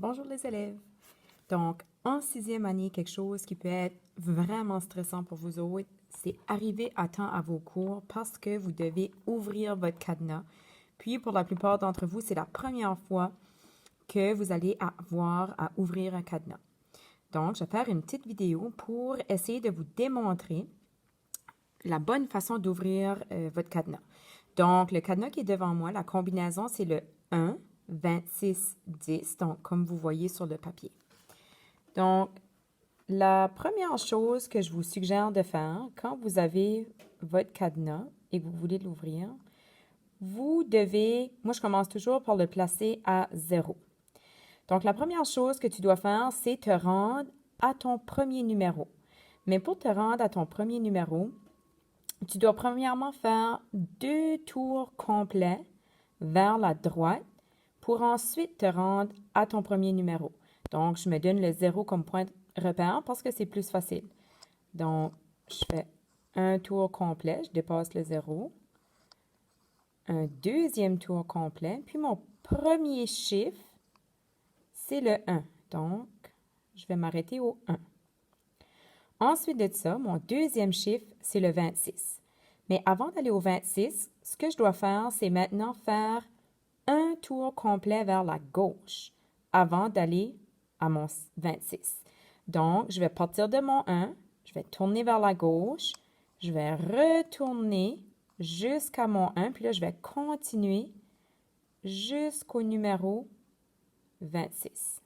Bonjour les élèves. Donc, en sixième année, quelque chose qui peut être vraiment stressant pour vous autres, c'est arriver à temps à vos cours parce que vous devez ouvrir votre cadenas. Puis, pour la plupart d'entre vous, c'est la première fois que vous allez avoir à ouvrir un cadenas. Donc, je vais faire une petite vidéo pour essayer de vous démontrer la bonne façon d'ouvrir votre cadenas. Donc, le cadenas qui est devant moi, la combinaison, c'est le 1, 26, 10, donc comme vous voyez sur le papier. Donc, la première chose que je vous suggère de faire quand vous avez votre cadenas et que vous voulez l'ouvrir, vous devez, moi je commence toujours par le placer à 0. Donc, la première chose que tu dois faire, c'est te rendre à ton premier numéro. Mais pour te rendre à ton premier numéro, tu dois premièrement faire 2 tours complets vers la droite pour ensuite te rendre à ton premier numéro. Donc, je me donne le 0 comme point de repère parce que c'est plus facile. Donc, je fais un tour complet, je dépasse le 0. Un deuxième tour complet, puis mon premier chiffre, c'est le 1. Donc, je vais m'arrêter au 1. Ensuite de ça, mon deuxième chiffre, c'est le 26. Mais avant d'aller au 26, ce que je dois faire, c'est maintenant faire un tour complet vers la gauche avant d'aller à mon 26. Donc, je vais partir de mon 1, je vais tourner vers la gauche, je vais retourner jusqu'à mon 1, puis là, je vais continuer jusqu'au numéro 26.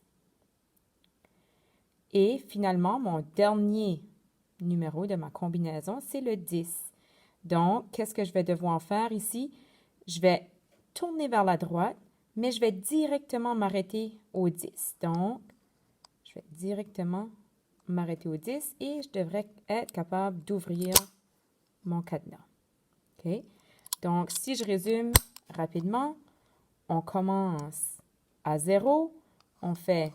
Et finalement, mon dernier numéro de ma combinaison, c'est le 10. Donc, qu'est-ce que je vais devoir faire ici? Je vais tourner vers la droite, mais je vais directement m'arrêter au 10. Donc, je vais directement m'arrêter au 10 et je devrais être capable d'ouvrir mon cadenas. OK? Donc, si je résume rapidement, on commence à 0, on fait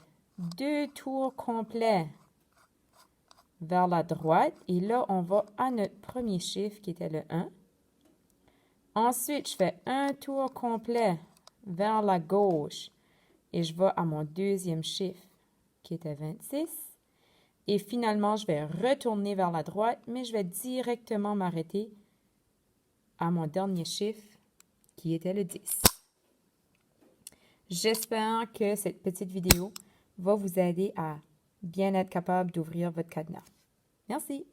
2 tours complets vers la droite et là, on va à notre premier chiffre qui était le 1. Ensuite, je fais un tour complet vers la gauche et je vais à mon deuxième chiffre qui était 26. Et finalement, je vais retourner vers la droite, mais je vais directement m'arrêter à mon dernier chiffre qui était le 10. J'espère que cette petite vidéo va vous aider à bien être capable d'ouvrir votre cadenas. Merci!